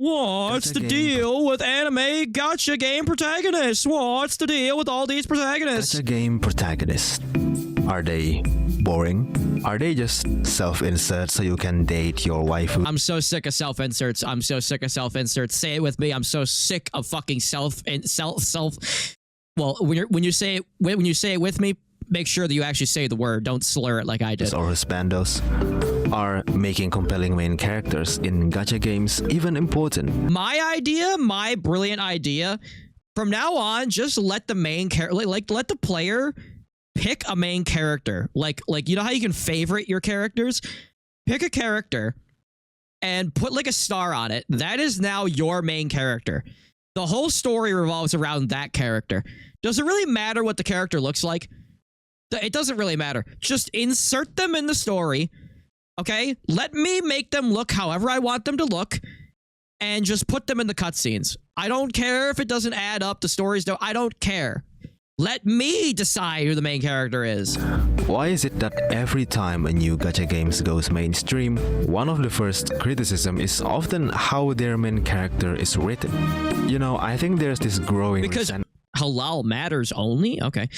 What's the deal with anime gacha game protagonists? What's the deal with all these protagonists? Gacha game protagonists. Are they boring? Are they just self-insert so you can date your waifu? I'm so sick of self-inserts. I'm so sick of self-inserts. Say it with me. I'm so sick of fucking self. Well, when you say it with me, make sure that you actually say the word. Don't slur it like I did. Or husbandos are making compelling main characters in gacha games even important. My brilliant idea, from now on, just let the main character, let the player pick a main character. Like you know how you can favorite your characters? Pick a character and put like a star on it. That is now your main character. The whole story revolves around that character. Does it really matter what the character looks like? It doesn't really matter. Just insert them in the story. Okay? Let me make them look however I want them to look, and just put them in the cutscenes. I don't care if it doesn't add up. The stories don't. I don't care. Let me decide who the main character is. Why is it that every time a new gacha game goes mainstream, one of the first criticism is often how their main character is written? You know, I think there's this growing because halal matters only. Okay.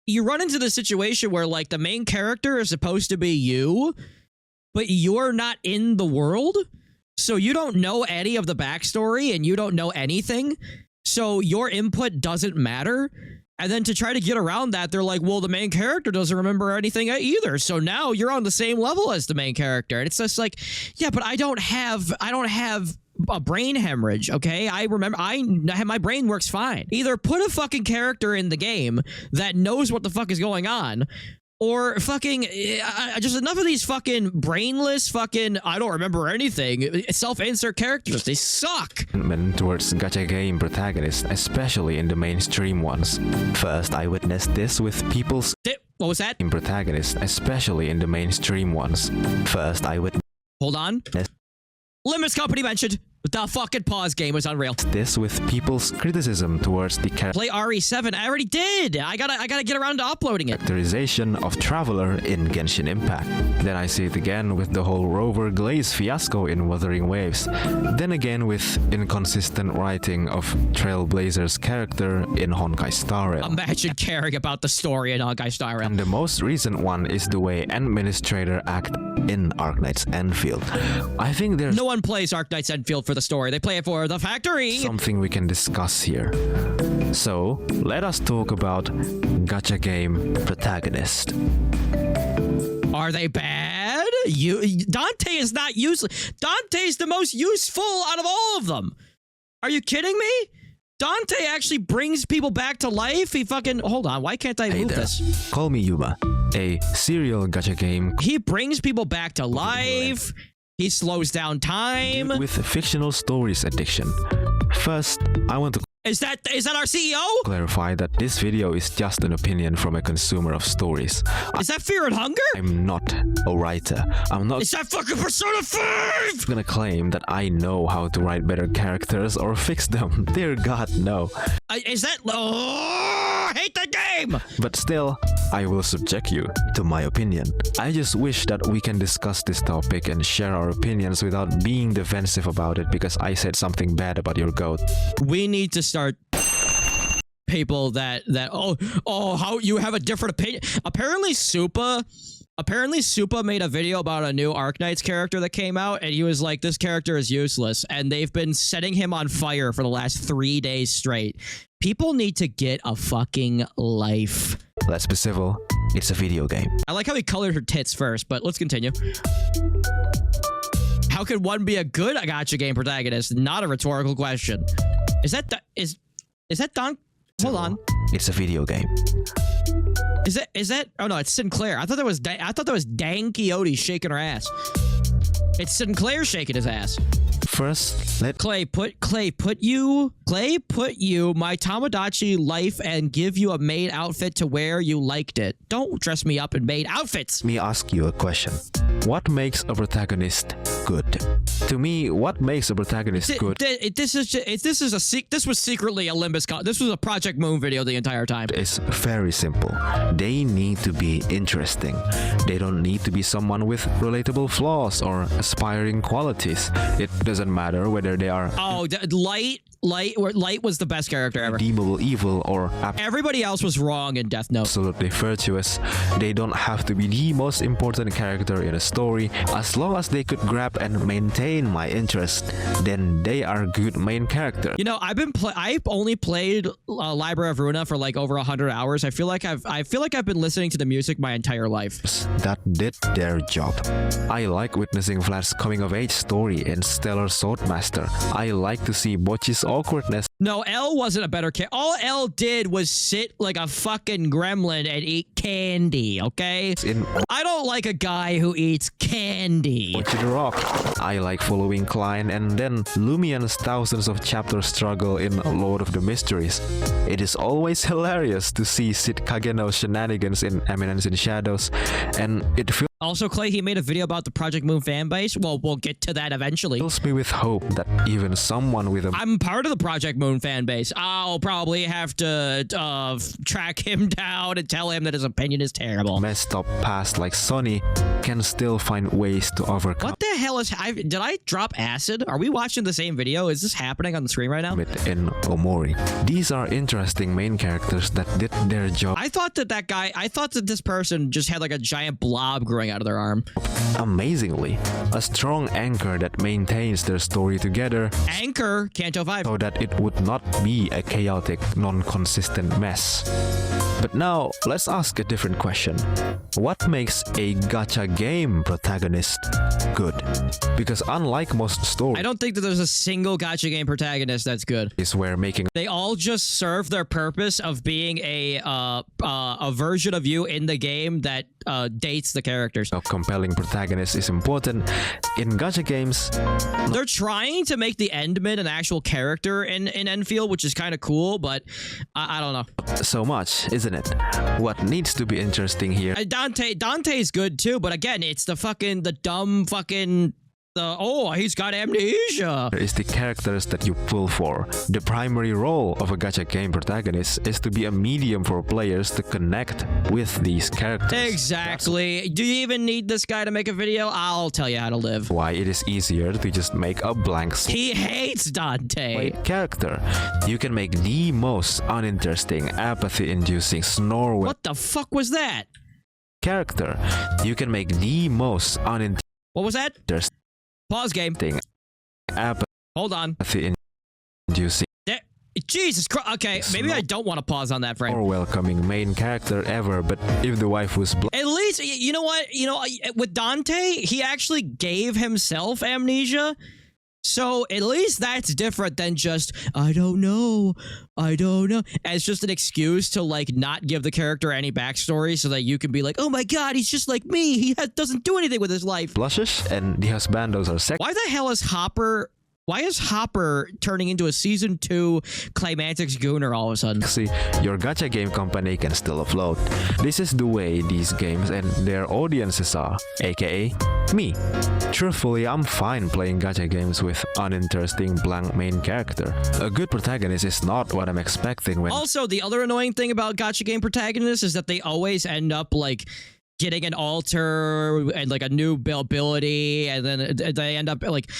You run into the situation where like the main character is supposed to be you, but you're not in the world, so you don't know any of the backstory and you don't know anything. So your input doesn't matter. And then to try to get around that, they're like, well, the main character doesn't remember anything either. So now you're on the same level as the main character. And it's just like, yeah, but I don't have a brain hemorrhage, okay? I remember, my brain works fine. Either put a fucking character in the game that knows what the fuck is going on, or fucking, just enough of these fucking brainless fucking, I don't remember anything, self-insert characters. They suck. Towards gacha game protagonists, especially in the mainstream ones. First, I witnessed this with people's... What was that? Protagonists, especially in the mainstream ones. First, I witnessed... Hold on. Limbus company mentioned. The fucking pause game was unreal. This with people's criticism towards the Play RE7. I already did. I gotta get around to uploading it. Characterization of Traveler in Genshin Impact. Then I see it again with the whole Rover Glaze fiasco in Wuthering Waves. Then again with inconsistent writing of Trailblazer's character in Honkai Star Rail. Imagine caring about the story in Honkai Star Rail. And the most recent one is the way Administrator act in Arknight's Enfield. I think there's... No one plays Arknight's Enfield for the story. They play it for the factory. Something we can discuss here. So, let us talk about gacha game protagonist. Are they bad? Dante is not useless. Dante's the most useful out of all of them. Are you kidding me? Dante actually brings people back to life. He fucking... Hold on. Why can't I move this? Call me Yuma. A serial gacha game. He brings people back to life. He slows down time. With fictional stories addiction. First, I want to... Is that our CEO? Clarify that this video is just an opinion from a consumer of stories. Is that Fear and Hunger? I'm not a writer. I'm not... Is that fucking Persona 5? I'm gonna claim that I know how to write better characters or fix them. Dear God, no. Is that... Oh, I hate that game! But still, I will subject you to my opinion. I just wish that we can discuss this topic and share our opinions without being defensive about it because I said something bad about your goat. We need to start people that how you have a different opinion. Apparently Supa made a video about a new Arknights character that came out, and he was like, this character is useless, and they've been setting him on fire for the last 3 days straight. People need to get a fucking life. Let's be civil. It's a video game. I like how he colored her tits first, but let's continue. How could one be a good gacha game protagonist? Not a rhetorical question. Is that Don? Hold on. It's a video game. Is that? Oh no, it's Sinclair. I thought that was Dang Quixote shaking her ass. It's Sinclair shaking his ass. First, let Clay put you my Tamagotchi life and give you a maid outfit to wear. You liked it. Don't dress me up in maid outfits. Let me ask you a question. What makes a protagonist good? To me, what makes a protagonist good? This was secretly a Limbus. This was a Project Moon video the entire time. It's very simple. They need to be interesting. They don't need to be someone with relatable flaws or aspiring qualities. It doesn't doesn't matter whether they are Oh, Light was the best character ever. redeemable evil or Everybody else was wrong in Death Note. absolutely virtuous. They don't have to be the most important character in a story. As long as they could grab and maintain my interest, then they are good main character. You know, I've only played Library of Ruina for like over 100 hours. I feel like I've been listening to the music my entire life. That did their job. I like witnessing Vlad's coming of age story in Stellar Swordmaster. I like to see Bocchi's awkwardness. No, L wasn't a better character. All L did was sit like a fucking gremlin and eat candy, okay? I don't like a guy who eats candy. Bocchi the Rock. I like following Klein and then Lumian's thousands of chapter struggle in Lord of the Mysteries. It is always hilarious to see Sid Kageno's shenanigans in Eminence in Shadows, and it Also, Clay, he made a video about the Project Moon fanbase. Well, we'll get to that eventually. fills me with hope that even someone with a I'm part of the Project Moon fanbase. I'll probably have to track him down and tell him that his opinion is terrible. messed up past like Sonny can still find ways to overcome What the hell is... did I drop acid? Are we watching the same video? Is this happening on the screen right now? it in Omori. These are interesting main characters that did their job I thought that this person just had like a giant blob growing out of their arm. amazingly. A strong anchor that maintains their story together Anchor, Kanto 5. so that it would not be a chaotic, non-consistent mess. But now, let's ask a different question. What makes a gacha game protagonist good? Because unlike most I stories don't think that there's a single gacha game protagonist that's good. where making They all just serve their purpose of being a version of you in the game that dates the characters. a compelling protagonist is important, in gacha games, They're trying to make the Endman an actual character in Enfield, which is kind of cool, but I don't know. so much, isn't it? What needs to be interesting here Dante's good too, but again, it's the dumb fucking oh, he's got amnesia. is the characters that you pull for. The primary role of a gacha game protagonist is to be a medium for players to connect with these characters. Exactly. Do you even need this guy to make a video? I'll tell you how to live. That's why it is easier to just make a blank He hates Dante. character. You can make the most uninteresting, apathy-inducing, snore What the fuck was that? character. You can make the most uninteresting, What was that? Pause game. Hold on. apathy-inducing, Jesus Christ. Okay, maybe I don't want to pause on that frame. or welcoming main character ever, but if the wife was At least, you know what? With Dante, he actually gave himself amnesia. So at least that's different than just, I don't know. As just an excuse to like not give the character any backstory so that you can be like, oh my god, he's just like me. He doesn't do anything with his life. blushes and the husbandos are Why the hell is Hopper... Why is Hopper turning into a Season 2 Claymantics Gooner all of a sudden? sexy, your gacha game company can still afloat. This is the way these games and their audiences are, aka me. Truthfully, I'm fine playing gacha games with uninteresting blank main character. A good protagonist is not what I'm expecting when Also, the other annoying thing about gacha game protagonists is that they always end up like getting an alter and like a new ability, and then they end up like...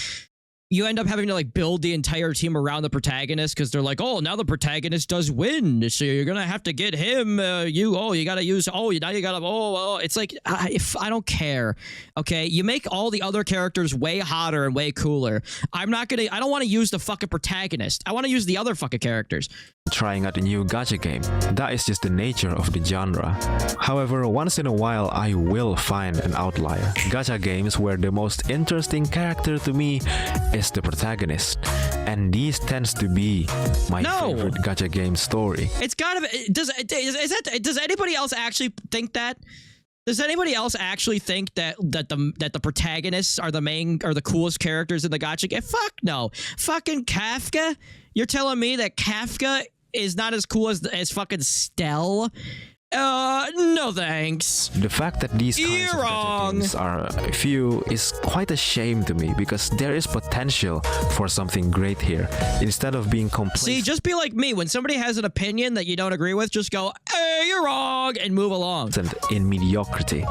You end up having to like build the entire team around the protagonist because they're like, oh, now the protagonist does win, so you're gonna have to get him. You gotta use. Now you gotta. It's like if I don't care. Okay, you make all the other characters way hotter and way cooler. I don't want to use the fucking protagonist. I want to use the other fucking characters. trying out a new gacha game. That is just the nature of the genre. However, once in a while I will find an outlier. Gacha games where the most interesting character to me is the protagonist. And these tends to be my favorite gacha game story. It's gotta be... Does anybody else actually think that? Does anybody else actually think that the protagonists are the coolest characters in the gacha game? Fuck no. Fucking Kafka? You're telling me that Kafka is not as cool as fucking Stell? No thanks. The fact that these kinds of gacha games are few is quite a shame to me because there is potential for something great here. Instead of being complacent. See, just be like me. When somebody has an opinion that you don't agree with, just go, hey, you're wrong, and move along. In mediocrity.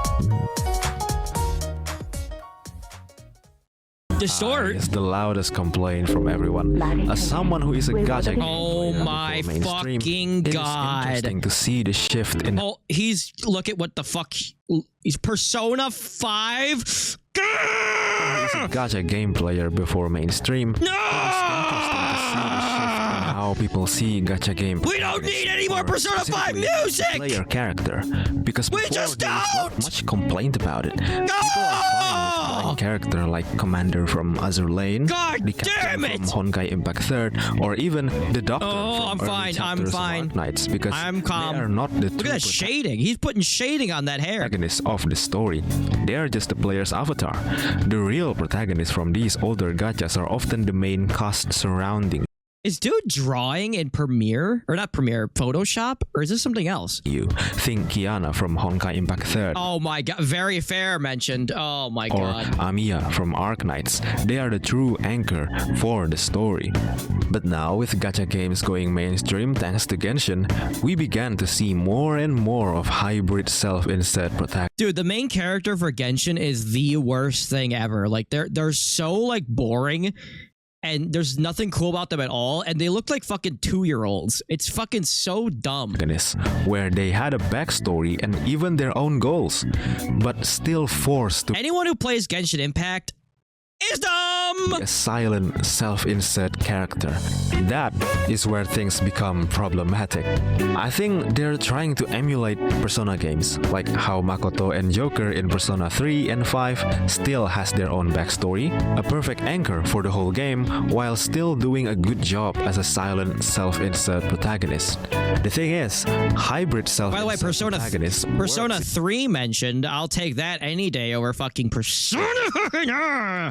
Distort. It's the loudest complaint from everyone. As someone who is a gacha game Oh player my before mainstream, fucking it is god. interesting to see the shift in Oh, look at what the fuck. He's Persona 5. He's a gacha game player before mainstream. No! It is interesting to see the shift in how people see gacha game. We don't need any more Persona 5 Simply music! Player character, because We before just there was not don't! much complaint about it. People are fine with playing character like Commander from Azur Lane, God the Captain damn it! from Honkai Impact 3rd, or even the Doctor Oh, from I'm early fine, I'm chapters of fine. Arknights, because I'm calm. they are not the Look true at that shading. He's putting shading on that hair. protagonists of the story. They are just the player's avatar. The real protagonists from these older gachas are often the main cast surrounding Is dude drawing in Premiere? Or not Premiere, Photoshop? Or is this something else? you. Think Kiana from Honkai Impact 3rd. Oh my god. Very Fair mentioned. Oh my Or god. Amiya from Arknights. They are the true anchor for the story. But now, with gacha games going mainstream thanks to Genshin, we began to see more and more of hybrid self-insert protagonists. Dude, the main character for Genshin is the worst thing ever. Like they're so like boring and there's nothing cool about them at all and they look like fucking 2-year-olds. It's fucking so dumb. Where they had a backstory and even their own goals, but still forced to Anyone who plays Genshin Impact is dumb. be a silent self-insert character. That is where things become problematic. I think they're trying to emulate Persona games, like how Makoto and Joker in Persona 3 and 5 still has their own backstory, a perfect anchor for the whole game, while still doing a good job as a silent self-insert protagonist. The thing is, hybrid self-insert By the way, protagonists Persona works 3 mentioned. I'll take that any day over fucking Persona.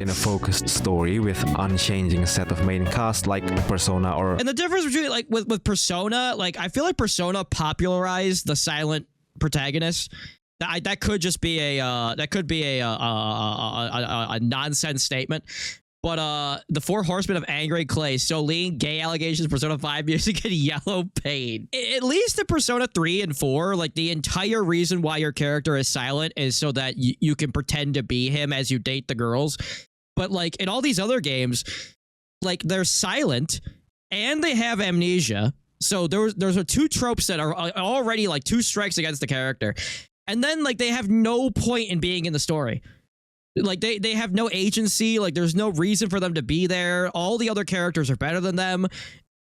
in a focused story with unchanging set of main cast like Persona or And the difference between like with Persona, like I feel like Persona popularized the silent protagonist. That could just be a nonsense statement. But the Four Horsemen of Anger and Clay, Solene, gay allegations, Persona 5 music, and yellow paint. At least in Persona 3 and 4, like the entire reason why your character is silent is so that you can pretend to be him as you date the girls. But like in all these other games, like they're silent and they have amnesia. So those are two tropes that are already like two strikes against the character. And then like they have no point in being in the story. Like they have no agency. Like there's no reason for them to be there. All the other characters are better than them.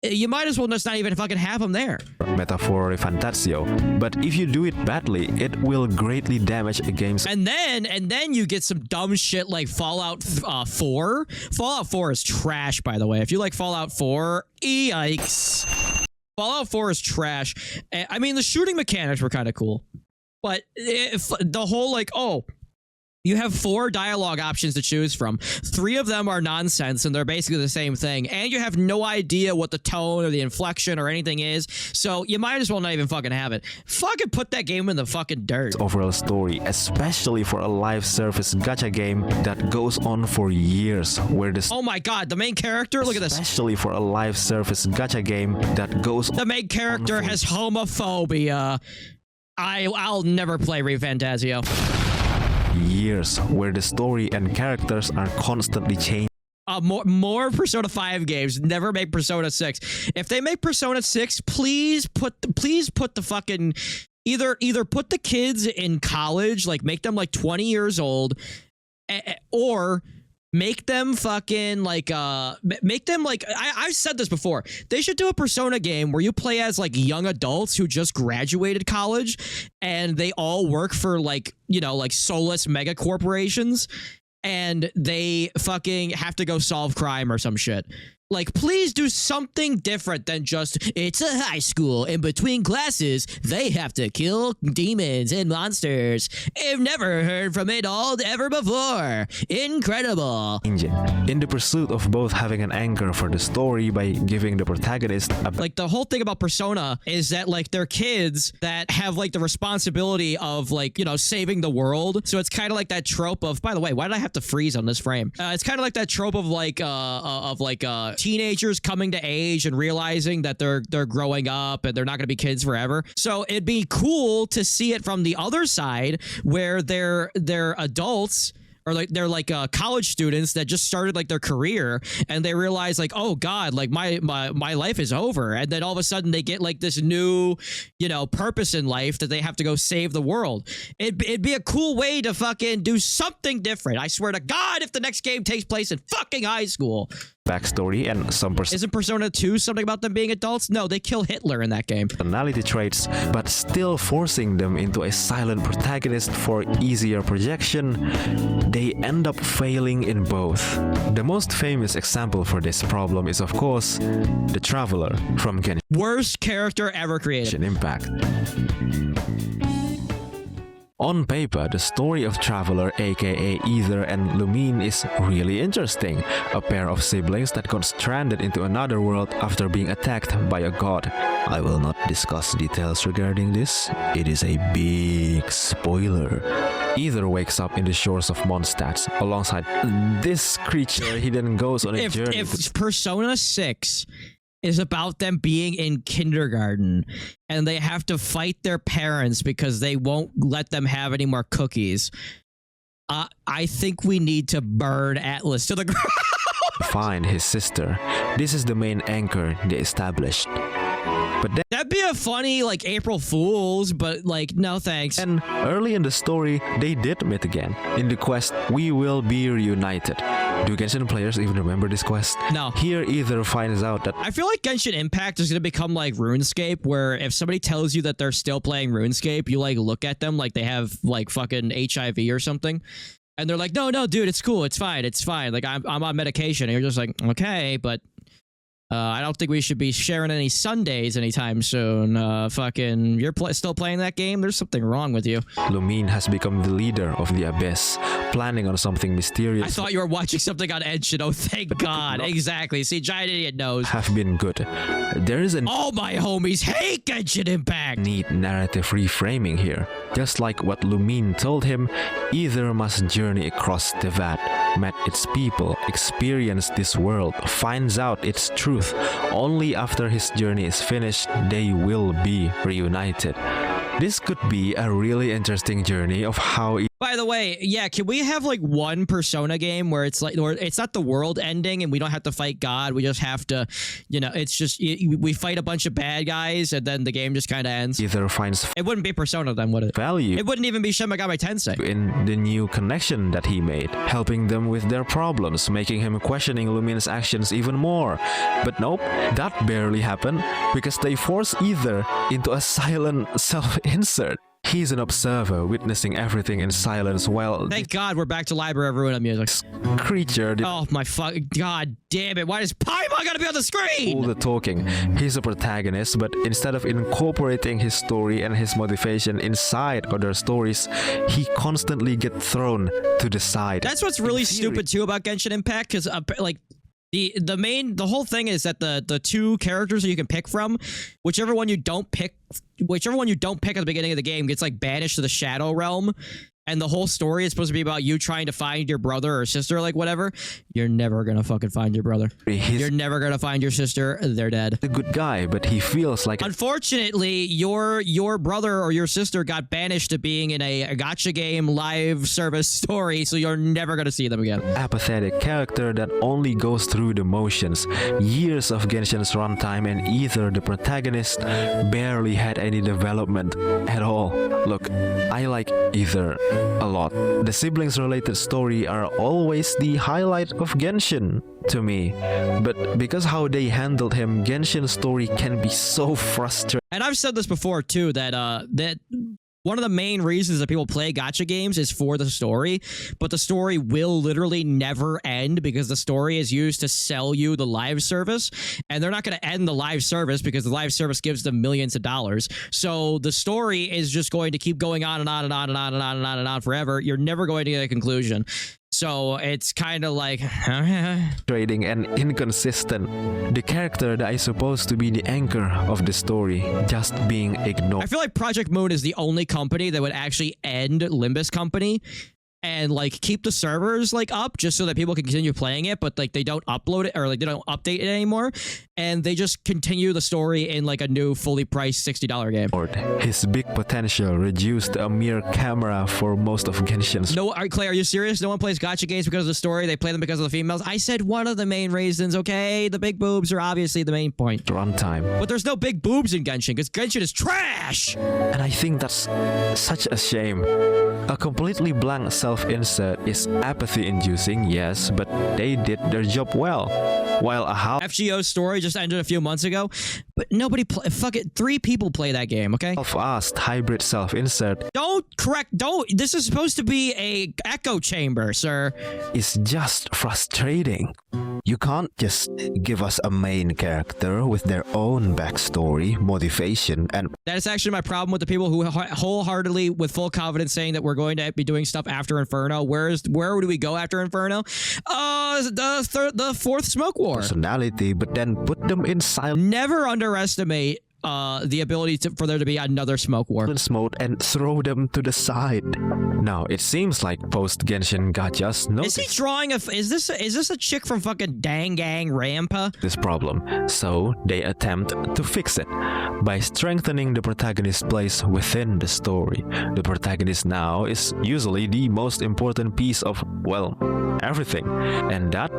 You might as well just not even fucking have them there. metaphor fantasio. But if you do it badly, it will greatly damage a game's. And then you get some dumb shit like Fallout 4. Fallout 4 is trash, by the way. If you like Fallout 4, yikes. Fallout 4 is trash. I mean, the shooting mechanics were kind of cool. But the whole like, oh, you have 4 dialogue options to choose from. 3 of them are nonsense, and they're basically the same thing. And you have no idea what the tone or the inflection or anything is, so you might as well not even fucking have it. Fucking put that game in the fucking dirt. Overall story, especially for a live service gacha game that goes on for years, where the Oh my god, the main character, look at this. especially for a live service gacha game that goes The main character has homophobia. I'll never play ReFantazio. years, where the story and characters are constantly changing. More Persona 5 games. Never make Persona 6. If they make Persona 6, please put the fucking either put the kids in college, like make them like 20 years old, or make them fucking like make them like I've said this before. They should do a Persona game where you play as like young adults who just graduated college and they all work for like, you know, like soulless mega corporations and they fucking have to go solve crime or some shit. Like, please do something different than just, it's a high school. In between classes, they have to kill demons and monsters. I've never heard from it all ever before. Incredible. In the pursuit of both having an anchor for the story by giving the protagonist a Like, the whole thing about Persona is that, like, they're kids that have, like, the responsibility of, like, you know, saving the world. So it's kind of like that trope of, by the way, why did I have to freeze on this frame? It's kind of like that trope of, like, teenagers coming to age and realizing that they're growing up and they're not going to be kids forever. So it'd be cool to see it from the other side where they're adults or like they're like college students that just started like their career, and they realize like, oh God, like my life is over, and then all of a sudden they get like this new, you know, purpose in life that they have to go save the world. It'd be a cool way to fucking do something different. I swear to God, if the next game takes place in fucking high school. Backstory and some Isn't Persona 2 something about them being adults? No, they kill Hitler in that game. personality traits, but still forcing them into a silent protagonist for easier projection, they end up failing in both. The most famous example for this problem is, of course, the Traveler from Worst character ever created. Genshin Impact. On paper, the story of Traveler aka Ether and Lumine is really interesting, a pair of siblings that got stranded into another world after being attacked by a god. I will not discuss details regarding this, it is a big spoiler. Ether wakes up in the shores of Mondstadt alongside this creature. He then goes on a journey. If Persona 6 is about them being in kindergarten and they have to fight their parents because they won't let them have any more cookies, I think we need to burn Atlas to the ground. Find his sister. This is the main anchor they established. But That'd be a funny like April Fool's, but like no thanks. then early in the story, they did meet again. In the quest, we will be reunited. Do Genshin players even remember this quest? No. Here, Ether finds out that I feel like Genshin Impact is going to become like RuneScape, where if somebody tells you that they're still playing RuneScape, you like look at them like they have like fucking HIV or something. And they're like, no, dude, it's cool. It's fine. Like I'm on medication. And you're just like, okay, but I don't think we should be sharing any Sundays anytime soon. Fucking, you're still playing that game? There's something wrong with you. Lumine has become the leader of the Abyss, planning on something mysterious. I thought you were watching something on Genshin. Oh, thank God. Exactly. See, Giant Idiot knows. Have been good. There is a All my homies hate Genshin Impact. neat narrative reframing here. Just like what Lumine told him, Ether must journey across the Vat, met its people, experience this world, finds out its truth. Only after his journey is finished, they will be reunited. This could be a really interesting journey of how By the way, yeah, can we have like one Persona game where it's like, or it's not the world ending and we don't have to fight God. We just have to, you know, it's just, we fight a bunch of bad guys and then the game just kind of ends. Ether finds It wouldn't be Persona then, would it? value It wouldn't even be Shin Megami Tensei. in the new connection that he made, helping them with their problems, making him questioning Lumine's actions even more. But nope, that barely happened because they force Ether into a silent self-insert. He's an observer, witnessing everything in silence while Thank God we're back to Library of Ruin music. this creature did Oh my fuck, God damn it. Why does Paimon gotta be on the all screen? the talking. He's a protagonist, but instead of incorporating his story and his motivation inside other stories, he constantly gets thrown to the side. That's what's really In theory. stupid too about Genshin Impact, because like the whole thing is that the two characters that you can pick from, whichever one you don't pick at the beginning of the game gets like banished to the Shadow Realm, and the whole story is supposed to be about you trying to find your brother or sister, like whatever. You're never gonna fucking find your brother. He's You're never gonna find your sister. They're dead. a good guy, but he feels like a Unfortunately, your brother or your sister got banished to being in a gacha game live service story, so you're never gonna see them again. apathetic character that only goes through the motions. Years of Genshin's runtime and Ether, the protagonist, barely had any development at all. Look, I like Ether a lot. The siblings related story are always the highlight of Genshin to me. But because how they handled him, Genshin's story can be so frustrating. And I've said this before too, that that one of the main reasons that people play gacha games is for the story, but the story will literally never end because the story is used to sell you the live service, and they're not going to end the live service because the live service gives them millions of dollars. So the story is just going to keep going on and on and on and on and on and on and on forever. You're never going to get a conclusion. So it's kind of like Trading and inconsistent. The character that is supposed to be the anchor of the story just being ignored. I feel like Project Moon is the only company that would actually end Limbus Company and like keep the servers like up just so that people can continue playing it, but like they don't upload it or like they don't update it anymore, and they just continue the story in like a new fully priced $60 game. His big potential reduced to a mere camera for most of Genshin's. No, Clay, are you serious? No one plays gacha games because of the story. They play them because of the females. I said one of the main reasons. Okay, the big boobs are obviously the main point. Runtime. But there's no big boobs in Genshin because Genshin is trash. And I think that's such a shame. A completely blank self-insert is apathy-inducing, yes, but they did their job well. While a FGO's story just ended a few months ago, but nobody fuck it. 3 people play that game, okay? half-assed hybrid self-insert Don't. This is supposed to be a echo chamber, sir. is just frustrating. You can't just give us a main character with their own backstory, motivation, and That is actually my problem with the people who wholeheartedly, with full confidence, saying that we're going to be doing stuff after Inferno. Where do we go after Inferno? The 4th Smoke War. personality, but then put them in silence Never underestimate the ability for there to be another Smoke War. mode and throw them to the side. Now, it seems like post-Genshin gachas Is he drawing a? Is this a chick from fucking Dang Gang Rampa? this problem, so they attempt to fix it by strengthening the protagonist's place within the story. The protagonist now is usually the most important piece of, well, everything, and that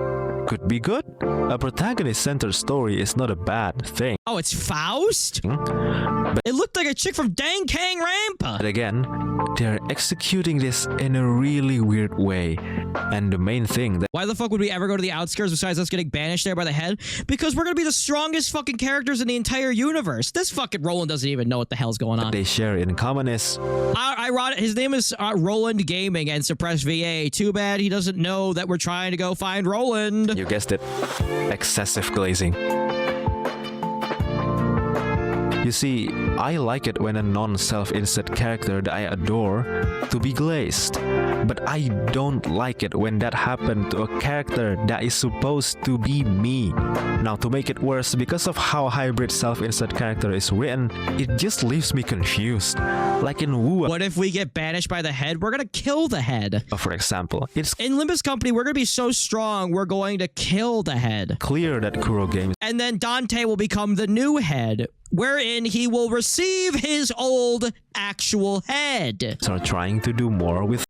could be good. A protagonist-centered story is not a bad thing. Oh, it's Faust? It looked like a chick from Dang Gang Rampa. But again, they're executing this in a really weird way. And the main thing that Why the fuck would we ever go to the outskirts besides us getting banished there by the head? Because we're gonna be the strongest fucking characters in the entire universe. This fucking Roland doesn't even know what the hell's going on. they share in common is Ironic. His name is Roland Gaming and Suppressed VA. Too bad he doesn't know that we're trying to go find Roland. you guessed it, excessive glazing. You see, I like it when a non-self-insert character that I adore to be glazed. But I don't like it when that happened to a character that is supposed to be me. Now, to make it worse, because of how hybrid self-insert character is written, it just leaves me confused. Like in Wu, What if we get banished by the head? We're gonna kill the head. for example, it's In Limbus Company, we're gonna be so strong, we're going to kill the head. clear that Kuro Games And then Dante will become the new head, wherein he will receive his old actual head. are trying to do more with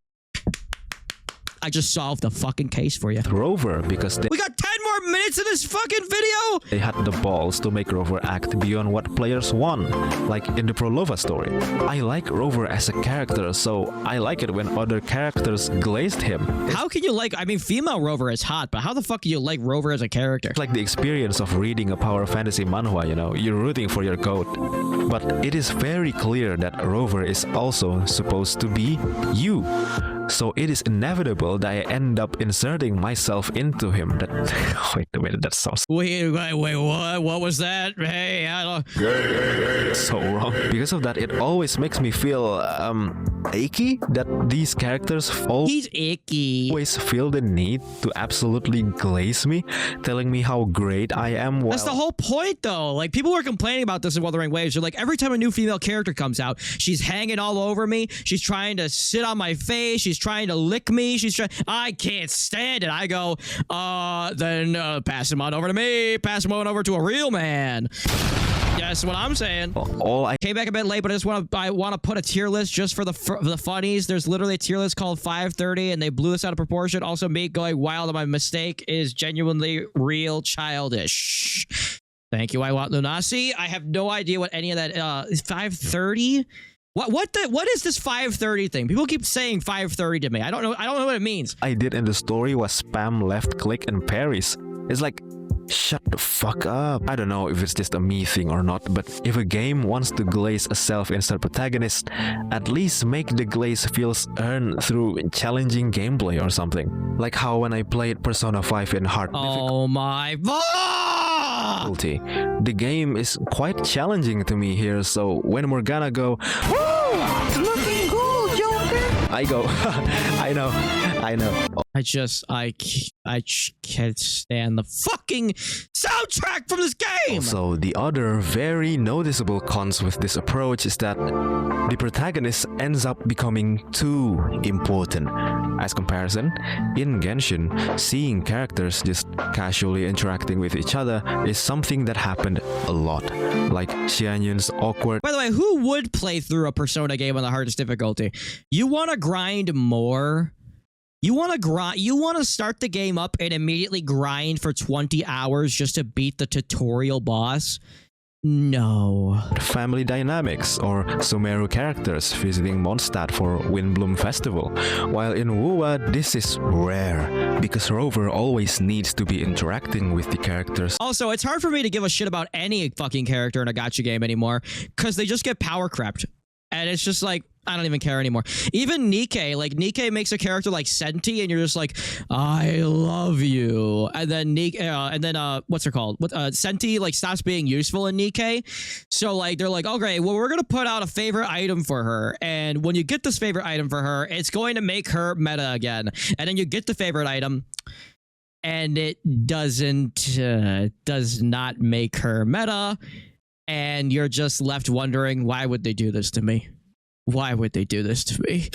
I just solved the fucking case for you. Rover because We got 10 more minutes in this fucking video! they had the balls to make Rover act beyond what players want, like in the Prolova story. I like Rover as a character, so I like it when other characters glazed him. How can you like, I mean, female Rover is hot, but how the fuck do you like Rover as a character? It's like the experience of reading a power fantasy manhwa, you know, you're rooting for your goat. But it is very clear that Rover is also supposed to be you. So it is inevitable that I end up inserting myself into him. That wait a minute, that sounds Wait, what? What was that? Hey, I don't... so wrong. Because of that, it always makes me feel achy that these characters He's icky. always feel the need to absolutely glaze me, telling me how great I am. That's the whole point, though. Like, people were complaining about this in Wuthering Waves. They're like, every time a new female character comes out, she's hanging all over me. She's trying to sit on my face. She's trying to lick me. I can't stand it. I go, then pass him on over to me. Pass him on over to a real man. Yeah, that's what I'm saying. all I Came back a bit late, but I want to put a tier list just for the funnies. There's literally a tier list called 530, and they blew this out of proportion. Also, me going wild on my mistake is genuinely real childish. Thank you, I want Lunasi. I have no idea what any of that 530. What is this 530 thing? People keep saying 530 to me. I don't know what it means. I did in the story was spam left click and parries. It's like, shut the fuck up. I don't know if it's just a me thing or not, but if a game wants to glaze a self-insert protagonist, at least make the glaze feels earned through challenging gameplay or something. Like how when I played Persona 5 in hard Oh my... difficulty, the game is quite challenging to me here, so when Morgana go, "Woo! It's looking cool, Joker!" I go, I know, I know. I can't stand the fucking soundtrack from this game. Also, the other very noticeable cons with this approach is that the protagonist ends up becoming too important. As comparison, in Genshin, seeing characters just casually interacting with each other is something that happened a lot. Like Xianyun's awkward. By the way, who would play through a Persona game on the hardest difficulty? You want to grind more? You want to grind? You want to start the game up and immediately grind for 20 hours just to beat the tutorial boss? No. Family dynamics or Sumeru characters visiting Mondstadt for Windbloom Festival. While in WoWA, this is rare because Rover always needs to be interacting with the characters. Also, it's hard for me to give a shit about any fucking character in a gacha game anymore because they just get power crept. And it's just like, I don't even care anymore. Even Nikke, like Nikke makes a character like Senti, and you're just like, I love you. And then what's her called? Senti like stops being useful in Nikke. So like they're like, okay, well we're gonna put out a favorite item for her, and when you get this favorite item for her, it's going to make her meta again. And then you get the favorite item, and it does not make her meta, and you're just left wondering, why would they do this to me? Why would they do this to me?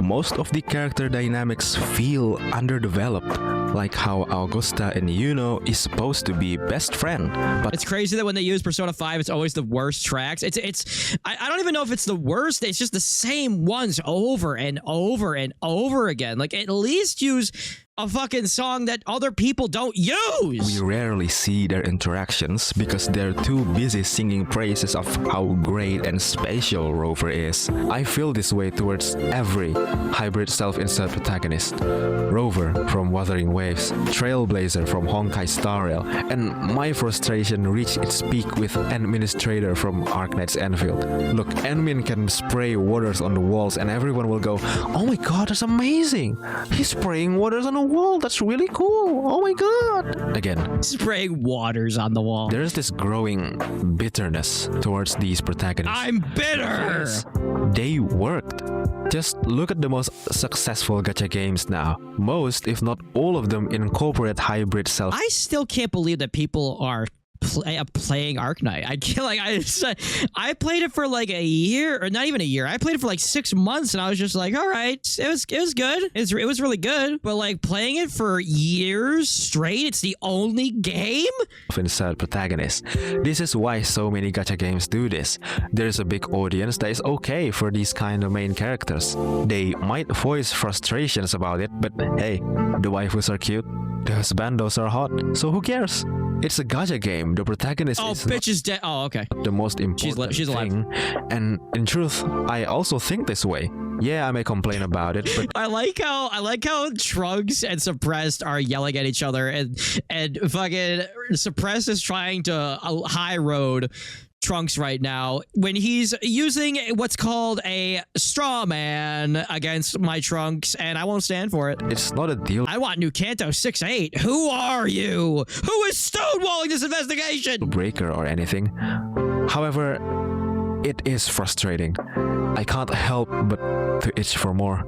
Most of the character dynamics feel underdeveloped, like how Augusta and Yuno is supposed to be best friend. But it's crazy that when they use Persona 5, it's always the worst tracks. I don't even know if it's the worst. It's just the same ones over and over and over again. Like, at least use a fucking song that other people don't use. We rarely see their interactions because they're too busy singing praises of how great and special Rover is. I feel this way towards every hybrid self-insert protagonist. Rover from Wuthering Waves, Trailblazer from Honkai Star Rail, and my frustration reached its peak with Administrator from Arknight's Enfield. Look, Enmin can spray waters on the walls and everyone will go, oh my god, that's amazing! He's spraying waters on the wall, that's really cool, oh my god! Again, spraying waters on the wall. There's this growing bitterness towards these protagonists. I'm bitter! They worked. Just look at the most successful gacha games now. Most, if not all of them, incorporate hybrid self. I still can't believe that people are playing Arknight. I can't, like, I played it for like a year, or not even a year. I played it for like 6 months, and I was just like, all right, it was good. It was really good. But like playing it for years straight, it's the only game. Insert protagonist. This is why so many gacha games do this. There's a big audience that is okay for these kind of main characters. They might voice frustrations about it, but hey, the waifus are cute, the husbandos are hot, so who cares? It's a gacha game. The protagonist is dead. Oh, okay. The most important she's alive. thing. And in truth, I also think this way. Yeah, I may complain about it, but I like how Trunks and Suppressed are yelling at each other, and fucking Suppressed is trying to high road Trunks right now when he's using what's called a straw man against my Trunks, and I won't stand for it. It's not a deal. I want new Kanto 6-8. Who are you? Who is stonewalling this investigation? Breaker or anything. However, it is frustrating. I can't help but to itch for more.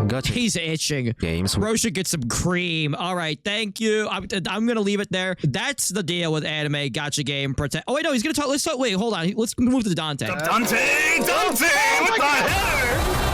Gotcha. He's itching. Games. Bro should get some cream. All right, thank you. I'm gonna leave it there. That's the deal with anime gacha game. Oh wait, no, he's gonna talk. Let's talk. Wait, hold on. Let's move to Dante. Dante! What the hell?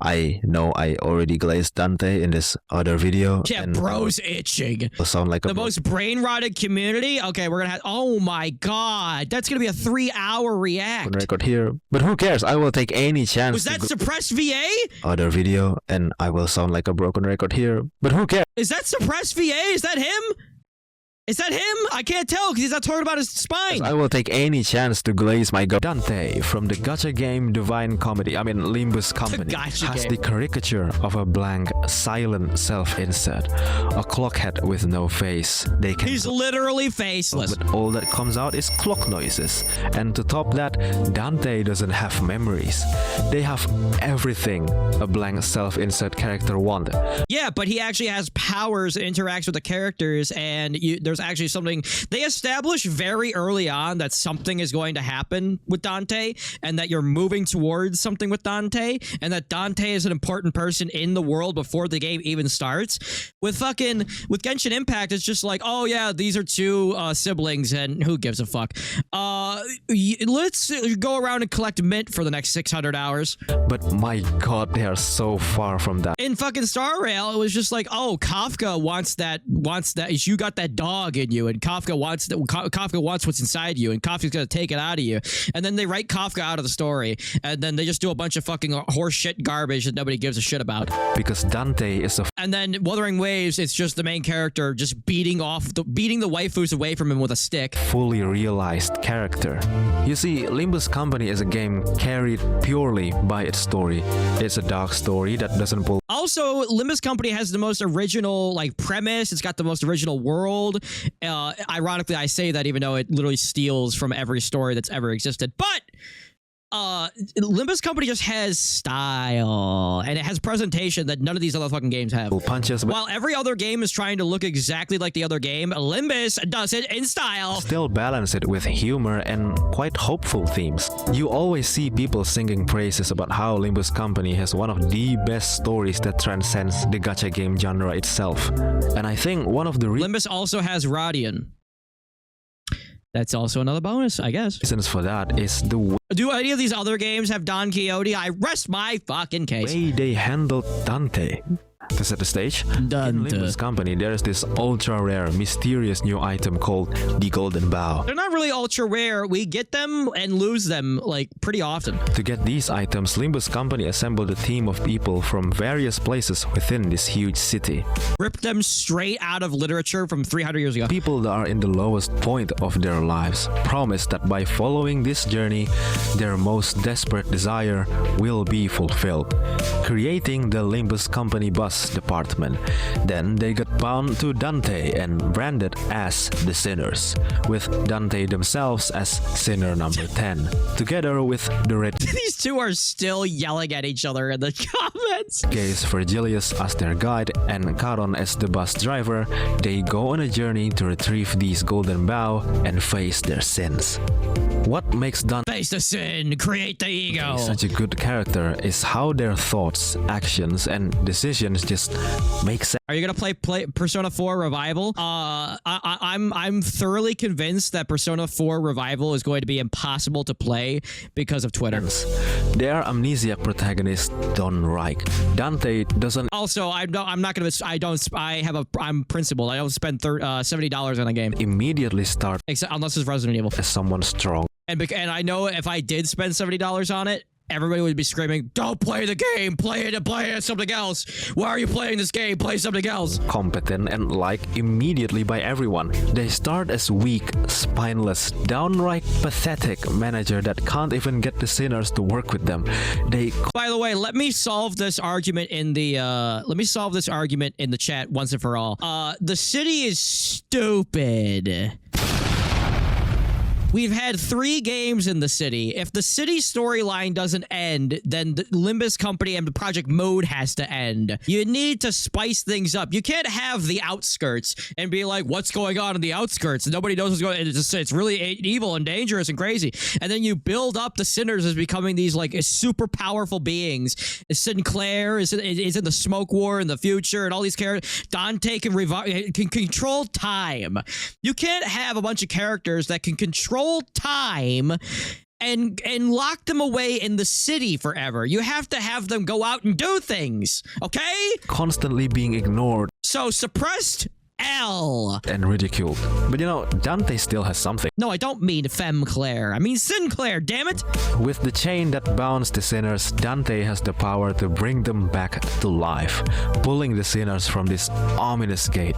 I know I already glazed Dante in this other video. Yeah, bro's itching. Will sound like the most brain-rotted community. Okay, we're gonna have. Oh my god, that's gonna be a 3-hour react. Record here, but who cares? I will take any chance. Was that suppressed VA? Other video, and I will sound like a broken record here, but who cares? Is that suppressed VA? Is that him? Is that him? I can't tell because he's not talking about his spine. I will take any chance to glaze my Dante from the gacha game Divine Comedy, Limbus Company, has the caricature of a blank, silent self-insert. A clockhead with no face. He's literally faceless. But all that comes out is clock noises. And to top that, Dante doesn't have memories. They have everything a blank self-insert character wanted. Yeah, but he actually has powers and interacts with the characters, and there's there's actually something they establish very early on that something is going to happen with Dante, and that you're moving towards something with Dante, and that Dante is an important person in the world before the game even starts. With Genshin Impact, it's just like, oh yeah, these are two siblings, and who gives a fuck? Let's go around and collect mint for the next 600 hours. But my god, they are so far from that. In fucking Star Rail, it was just like, oh, Kafka wants that you got that dog in you, and Kafka wants what's inside you, and Kafka's gonna take it out of you. And then they write Kafka out of the story, and then they just do a bunch of fucking horse shit garbage that nobody gives a shit about. Because Dante is a And then Wuthering Waves, it's just the main character just beating the waifus away from him with a stick. fully realized character. You see, Limbus Company is a game carried purely by its story. It's a dark story that doesn't pull Also, Limbus Company has the most original premise. It's got the most original world. Ironically, I say that even though it literally steals from every story that's ever existed. But Limbus Company just has style, and it has presentation that none of these other fucking games have. punches, but While every other game is trying to look exactly like the other game, Limbus does it in style. still balance it with humor and quite hopeful themes. You always see people singing praises about how Limbus Company has one of the best stories that transcends the gacha game genre itself. And I think one of the Limbus also has Radian. That's also another bonus, I guess. reasons for that is the Do any of these other games have Don Quixote? I rest my fucking case. way they handled Dante. To set the stage, in Dante. Limbus Company, there is this ultra-rare, mysterious new item called the Golden Bow. They're not really ultra rare. We get them and lose them pretty often. To get these items, Limbus Company assembled a team of people from various places within this huge city. Rip them straight out of literature from 300 years ago. People that are in the lowest point of their lives promise that by following this journey, their most desperate desire will be fulfilled, creating the Limbus Company bus department. Then they got bound to Dante and branded as the Sinners, with Dante themselves as Sinner number 10, together with the red These two are still yelling at each other in the comments. case Virgilius as their guide and Charon as the bus driver. They go on a journey to retrieve these golden bow and face their sins. What makes Dante Face the sin, create the ego. such a good character is how their thoughts, actions, and decisions just make sense. Are you gonna play Persona 4 Revival? I'm thoroughly convinced that Persona 4 Revival is going to be impossible to play because of Twitter. They are amnesiac protagonists done right. Dante doesn't Also, I'm principled. I don't spend $70 on a game, immediately start except unless it's Resident Evil. as someone strong. And I know if I did spend $70 on it, everybody would be screaming, "Don't play the game! Play something else! Why are you playing this game? Play something else!" Competent and liked immediately by everyone. They start as weak, spineless, downright pathetic manager that can't even get the sinners to work with them. They By the way, let me solve this argument in the chat once and for all. The city is stupid. We've had 3 games in the city. If the city storyline doesn't end, then the Limbus Company and the project mode has to end. You need to spice things up. You can't have the outskirts and be like, what's going on in the outskirts? And nobody knows what's going on. It's really evil and dangerous and crazy. And then you build up the sinners as becoming these super powerful beings. Sinclair is in the smoke war in the future, and all these characters. Dante can control time. You can't have a bunch of characters that can control time and lock them away in the city forever. You have to have them go out and do things, okay? constantly being ignored So suppressed L. and ridiculed. But you know, Dante still has something. No, I don't mean Femclair. I mean Sinclair, damn it. With the chain that bounds the sinners, Dante has the power to bring them back to life, pulling the sinners from this ominous gate.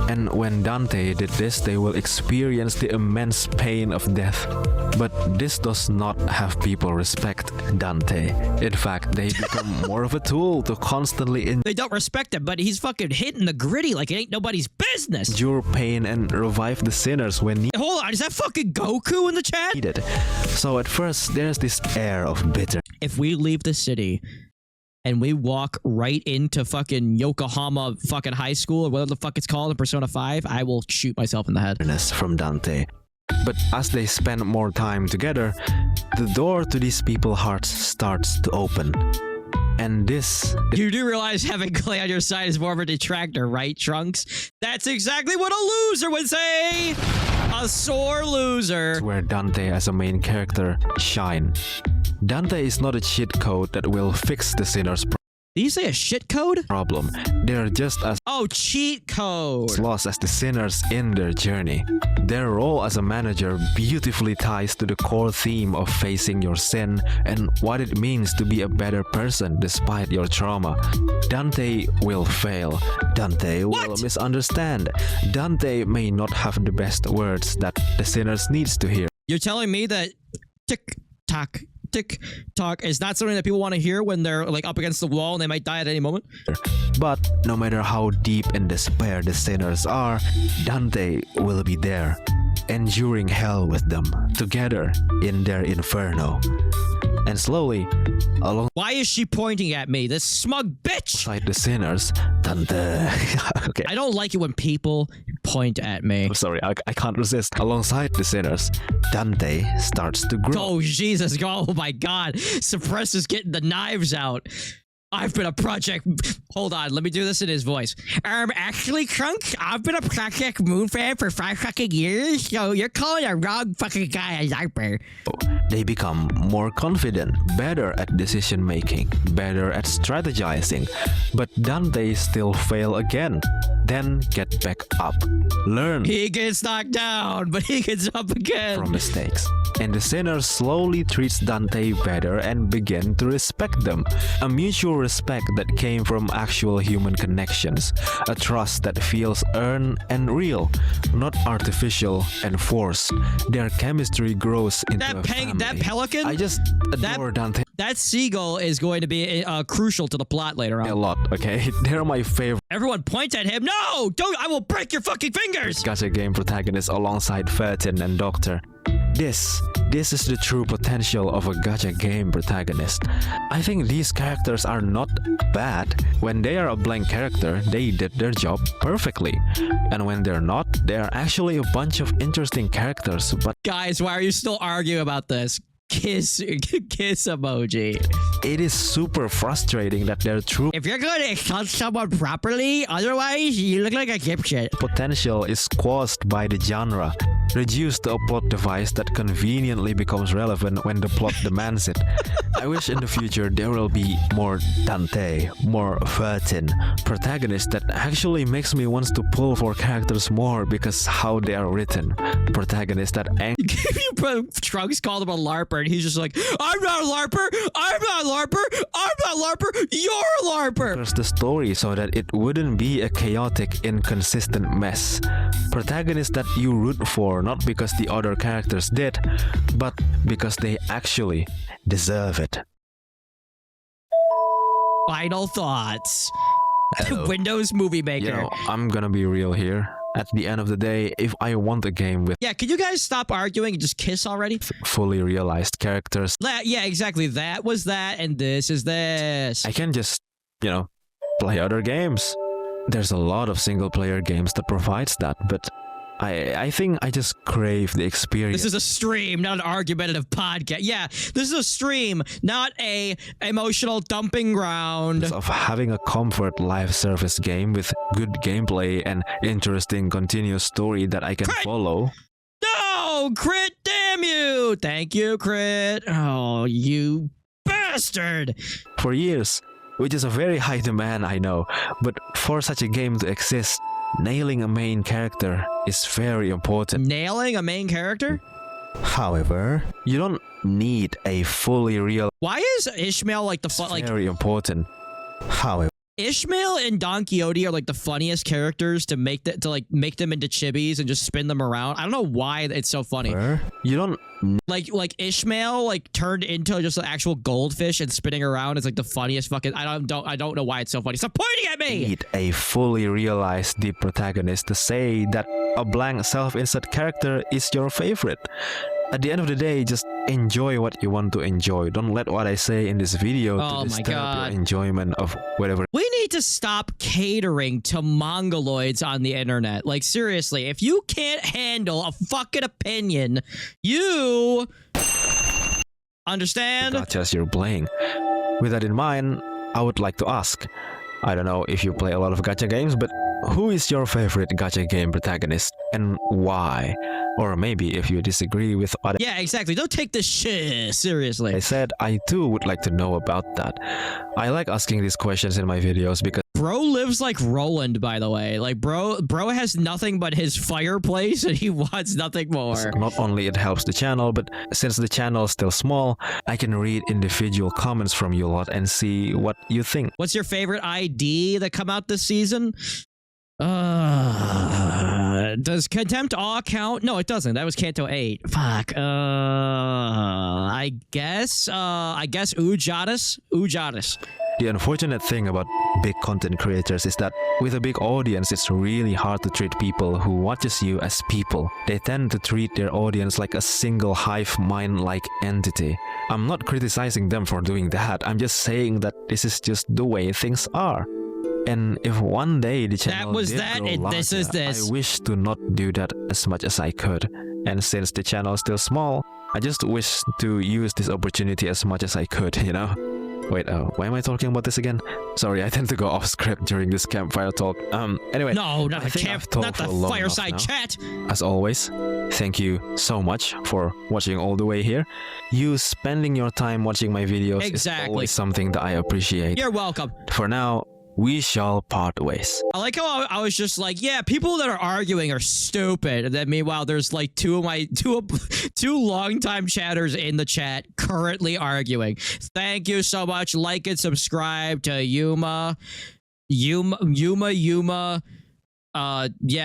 And when Dante did this, they will experience the immense pain of death. But this does not have people respect Dante. In fact, they become more of a tool to constantly They don't respect him, but he's fucking hitting the gritty like it ain't nobody's business. endure pain and revive the sinners when Hold on, is that fucking Goku in the chat? needed. So at first, there's this air of bitter If we leave the city and we walk right into fucking Yokohama fucking high school or whatever the fuck it's called in Persona 5, I will shoot myself in the head. From Dante. But as they spend more time together, the door to these people's hearts starts to open. And this You do realize having Clay on your side is more of a detractor, right, Trunks? That's exactly what a loser would say! A sore loser. is where Dante as a main character shine. Dante is not a cheat code that will fix the sinner's Did you say a shit code? problem. They're just as Oh, cheat code. lost as the sinners in their journey. Their role as a manager beautifully ties to the core theme of facing your sin and what it means to be a better person despite your trauma. Dante will fail. Dante will misunderstand. Dante may not have the best words that the sinners needs to hear. You're telling me that tick-tock is not something that people want to hear when they're like up against the wall and they might die at any moment? But no matter how deep in despair the sinners are, Dante will be there, enduring hell with them, together in their inferno. And slowly, Why is she pointing at me? This smug bitch! alongside the sinners, Dante... okay, I don't like it when people point at me. I'm sorry, I can't resist. Alongside the sinners, Dante starts to grow. Oh, Jesus. Oh, my God. Suppress is getting the knives out. I've been a project... Hold on. Let me do this in his voice. Actually, Trunks, I've been a Project Moon fan for 5 fucking years, so you're calling a wrong fucking guy a Zarper. They become more confident, better at decision making, better at strategizing. But Dante still fail again. Then get back up. Learn He gets knocked down, but he gets up again. from mistakes. And the sinner slowly treats Dante better and begin to respect them. A mutual respect that came from actual human connections. A trust that feels earned and real, not artificial and forced. Their chemistry grows into a family. That pelican, I just adore Dante that seagull is going to be crucial to the plot later a on. lot, okay? They're my favorite Everyone points at him. No! Don't! I will break your fucking fingers! gacha game protagonists alongside Fertin and Doctor. This is the true potential of a gacha game protagonist. I think these characters are not bad. When they are a blank character, they did their job perfectly. And when they're not, they are actually a bunch of interesting characters, but Guys, why are you still arguing about this? Kiss emoji. it is super frustrating that their true If you're going to insult someone properly, otherwise you look like a dipshit. potential is squashed by the genre, reduced to a plot device that conveniently becomes relevant when the plot demands it. I wish in the future there will be more Dante, more Fertin, protagonists that actually makes me want to pull for characters more because how they are written. Protagonists that Trunks called him a LARPer, and he's just like, I'm not a LARPer! I'm not a LARPer! I'm not a LARPer! You're a LARPer! anchors the story so that it wouldn't be a chaotic, inconsistent mess. Protagonists that you root for not because the other characters did, but because they actually deserve it. Final thoughts. Hello. Windows Movie Maker. You know, I'm gonna be real here. At the end of the day, if I want a game with Yeah, can you guys stop arguing and just kiss already? fully realized characters, Yeah, exactly. That was that, and this is this. I can just, play other games. There's a lot of single-player games that provides that, but I think I just crave the experience. This is a stream, not an argumentative podcast. Yeah, this is a stream, not a emotional dumping ground. Of having a comfort live service game with good gameplay and interesting continuous story that I can Crit! follow. No, Crit, damn you. Thank you, Crit. Oh, you bastard. For years, which is a very high demand, I know, but for such a game to exist, nailing a main character is very important. Nailing a main character? However, you don't need a fully real. Why is Ishmael like the fun? Like Very important. However, Ishmael and Don Quixote are like the funniest characters to make make them into chibis and just spin them around. I don't know why it's so funny. you don't Like Ishmael like turned into just an actual goldfish and spinning around is like the funniest fucking. I don't know why it's so funny. Stop pointing at me. need a fully realized deep protagonist to say that a blank self-insert character is your favorite. at the end of the day, just enjoy what you want to enjoy. Don't let what I say in this video Oh to my disturb God. your enjoyment of whatever. We need to stop catering to mongoloids on the internet. Like, seriously, if you can't handle a fucking opinion, you understand? Gachas you're playing. With that in mind, I would like to ask, I don't know if you play a lot of gacha games, but who is your favorite gacha game protagonist and why? Or maybe if you disagree with what Yeah, exactly. Don't take this shit seriously. I said, I too would like to know about that. I like asking these questions in my videos because Bro lives like Roland, by the way. Like, bro has nothing but his fireplace, and he wants nothing more. not only it helps the channel, but since the channel is still small, I can read individual comments from you lot and see what you think. What's your favorite ID that come out this season? Does Contempt Awe count? No, it doesn't. That was Kanto 8. Fuck. I guess Ujadis. The unfortunate thing about big content creators is that with a big audience, it's really hard to treat people who watches you as people. They tend to treat their audience like a single hive mind-like entity. I'm not criticizing them for doing that. I'm just saying that this is just the way things are. And if one day the channel was did that, grow and this is larger, this. I wish to not do that as much as I could. And since the channel is still small, I just wish to use this opportunity as much as I could, you know? Wait, why am I talking about this again? Sorry, I tend to go off script during this campfire talk. Anyway. No, not I the think camp, I've talked not for the long fireside enough now. chat. As always, thank you so much for watching all the way here. You spending your time watching my videos is always something that I appreciate. You're welcome. For now, we shall part ways. I like how I was just like, yeah, people that are arguing are stupid. And then meanwhile, there's like two longtime chatters in the chat currently arguing. Thank you so much. Like and subscribe to Yuma. Yeah,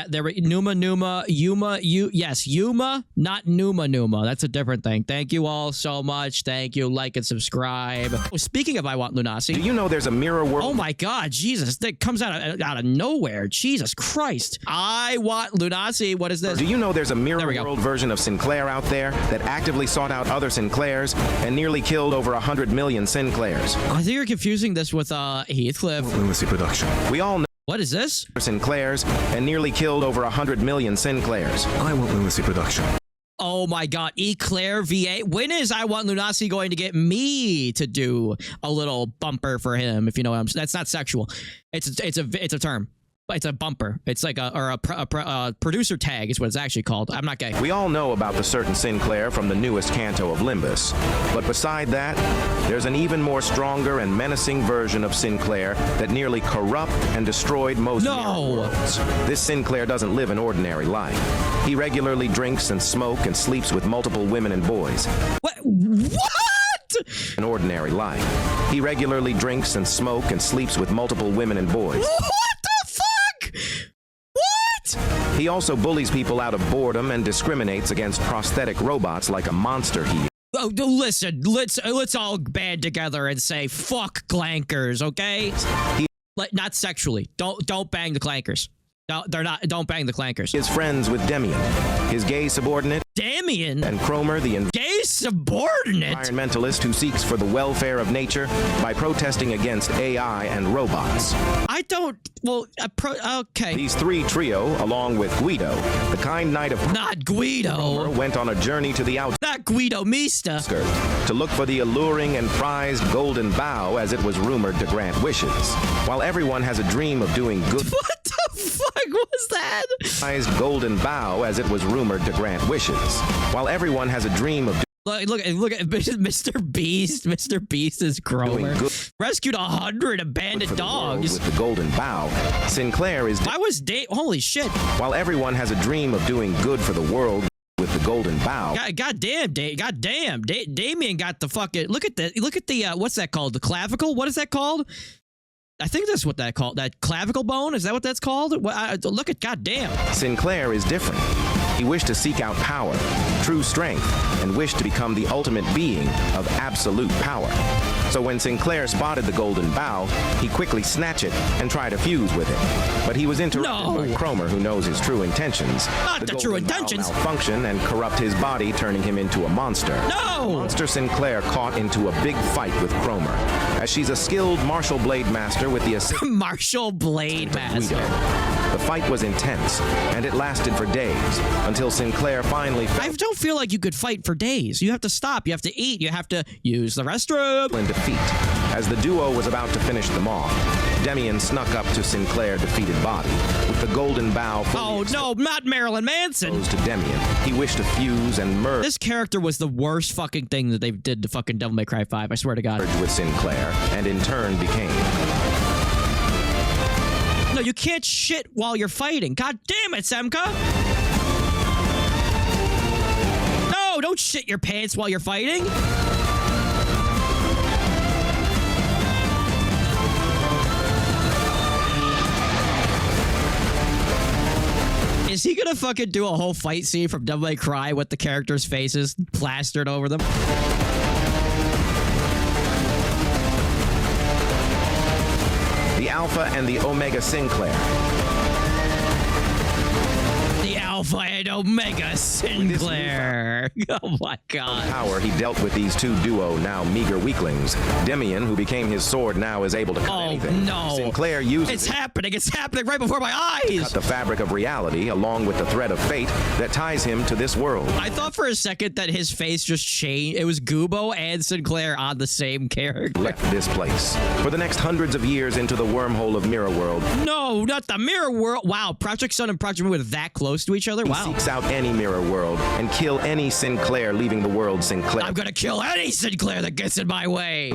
there were Numa, yes, Yuma, not Numa. That's a different thing. Thank you all so much. Thank you. Like and subscribe. Oh, speaking of I Want Lunasi. Do you know there's a mirror world? Oh my God, Jesus, that comes out of nowhere. Jesus Christ. I Want Lunasi. What is this? Do you know there's a mirror There we go. world version of Sinclair out there that actively sought out other Sinclairs and nearly killed over 100 million Sinclairs? I think you're confusing this with Heathcliff. Lunacy production. We all know What is this? Sinclairs and nearly killed over 100 million Sinclairs. I want Lunacy production. Oh my God, Eclair VA. When is I Want Lunasi going to get me to do a little bumper for him? If you know what I'm saying. That's not sexual. It's a term. It's a bumper. It's like a producer tag is what it's actually called. I'm not gay. We all know about the certain Sinclair from the newest canto of Limbus. But beside that, there's an even more stronger and menacing version of Sinclair that nearly corrupt and destroyed most mirror worlds. This Sinclair doesn't live an ordinary life. He regularly drinks and smokes and sleeps with multiple women and boys. What? An ordinary life. He regularly drinks and smokes and sleeps with multiple women and boys. What the fuck? What? He also bullies people out of boredom and discriminates against prosthetic robots like a monster he. Oh, listen. Let's all band together and say fuck clankers, okay? Not sexually. Don't bang the clankers. No, they're not. Don't bang the clankers. He is friends with Demian, his gay subordinate, Damian, and Cromer, the gay subordinate environmentalist who seeks for the welfare of nature by protesting against AI and robots. I don't. Well, okay. These three trio, along with Guido, the kind knight of Not Guido. Cromer, went on a journey to the Not Guido Mista. to look for the alluring and prized golden bough, as it was rumored to grant wishes. While everyone has a dream of doing good. What the fuck was that? Prized golden bough, as it was rumored to grant wishes. While everyone has a dream of Look at Mr. Beast. Mr. Beast is Cromer. Rescued 100 abandoned dogs. With the golden bough, Sinclair is. I was holy shit. While everyone has a dream of doing good for the world with the golden bough. Goddamn, Damien got the fucking look at the what's that called? The clavicle? What is that called? I think that's what that called. That clavicle bone? Is that what that's called? Look at goddamn. Sinclair is different. He wished to seek out power, true strength, and wished to become the ultimate being of absolute power. So when Sinclair spotted the golden bow, he quickly snatched it and tried to fuse with it. But he was interrupted by Cromer, who knows his true intentions. Not the true intentions. Malfunction and corrupt his body, turning him into a monster. No! Monster Sinclair caught into a big fight with Cromer, as she's a skilled martial blade master with the assistance Martial Blade Master. The fight was intense, and it lasted for days, until Sinclair finally fell I don't feel like you could fight for days. You have to stop, you have to eat, you have to use the restroom. in defeat. As the duo was about to finish them off, Demian snuck up to Sinclair's defeated body, with the golden bow Oh no, not Marilyn Manson. exposed to Demian. He wished to fuse and merge This character was the worst fucking thing that they did to fucking Devil May Cry 5, I swear to God. with Sinclair, and in turn became. No, you can't shit while you're fighting. God damn it, Semka! No, don't shit your pants while you're fighting. Is he gonna fucking do a whole fight scene from Devil May Cry with the characters' faces plastered over them? The Alpha and the Omega Sinclair. The Alpha and Omega Sinclair. Oh my God. Power he dealt with these two duo now meager weaklings. Demian, who became his sword, now is able to cut anything. No. Sinclair uses It's happening right before my eyes. cut the fabric of reality along with the thread of fate that ties him to this world. I thought for a second that his face just changed. It was Gubo and Sinclair on the same character. Left this place. For the next hundreds of years into the wormhole of Mirror World, No, not the Mirror World. Wow, Project Sun and Project Moon were that close to each other? he Wow. seeks out any Mirror World and kill any Sinclair leaving the world Sinclair. I'm gonna kill any Sinclair that gets in my way.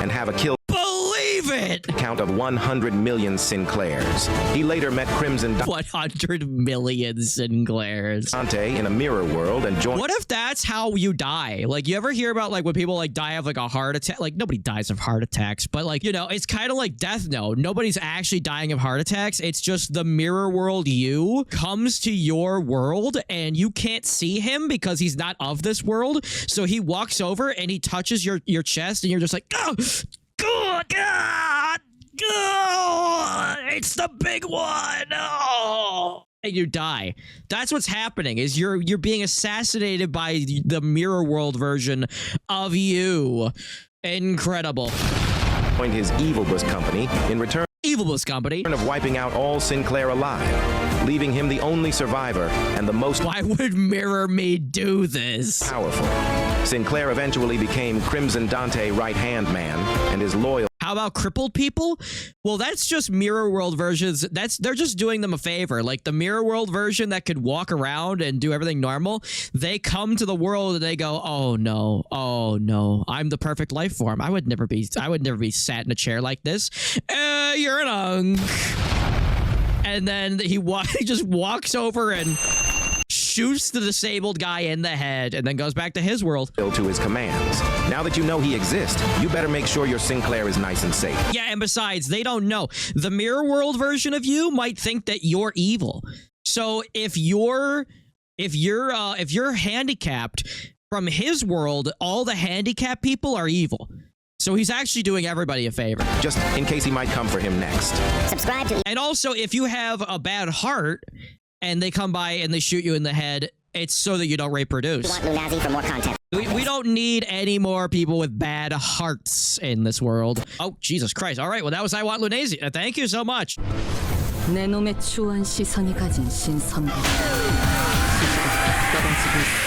And have a kill Believe it! count of 100 million Sinclairs. He later met Crimson 100 million Sinclairs. Dante in a mirror world and joined What if that's how you die? Like, you ever hear about, like, when people, like, die of, like, a heart attack? Like, nobody dies of heart attacks, but, like, you know, it's kind of like Death Note. Nobody's actually dying of heart attacks. It's just the mirror world you comes to your world, and you can't see him because he's not of this world. So he walks over, and he touches your chest, and you're just like, oh, God, God, oh, it's the big one. Oh. And you die. That's what's happening. Is you're being assassinated by the mirror world version of you. Incredible. joined his Evilbus company in return Evilbus Company. of wiping out all Sinclair alive, leaving him the only survivor and the most Why would Mirror Me do this? powerful. Sinclair eventually became Crimson Dante right-hand man and is loyal. How about crippled people? Well, that's just Mirror World versions. They're just doing them a favor. Like the Mirror World version that could walk around and do everything normal, they come to the world and they go, "Oh no, I'm the perfect life form. I would never be sat in a chair like this. You're an unk." And then he just walks over and shoots the disabled guy in the head and then goes back to his world. To his commands. Now that you know he exists, you better make sure your Sinclair is nice and safe. Yeah, and besides, they don't know. The Mirror World version of you might think that you're evil. So if you're handicapped from his world, all the handicapped people are evil. So he's actually doing everybody a favor. Just in case he might come for him next. Subscribe to And also, if you have a bad heart and they come by and they shoot you in the head, it's so that you don't reproduce. Want Lunazi for more content. We don't need any more people with bad hearts in this world. Oh, Jesus Christ. All right, well, that was I Want Lunazi. Thank you so much. 내 놈의 추한 시선이 가진 신선감. 시시가 떨어지고 있어.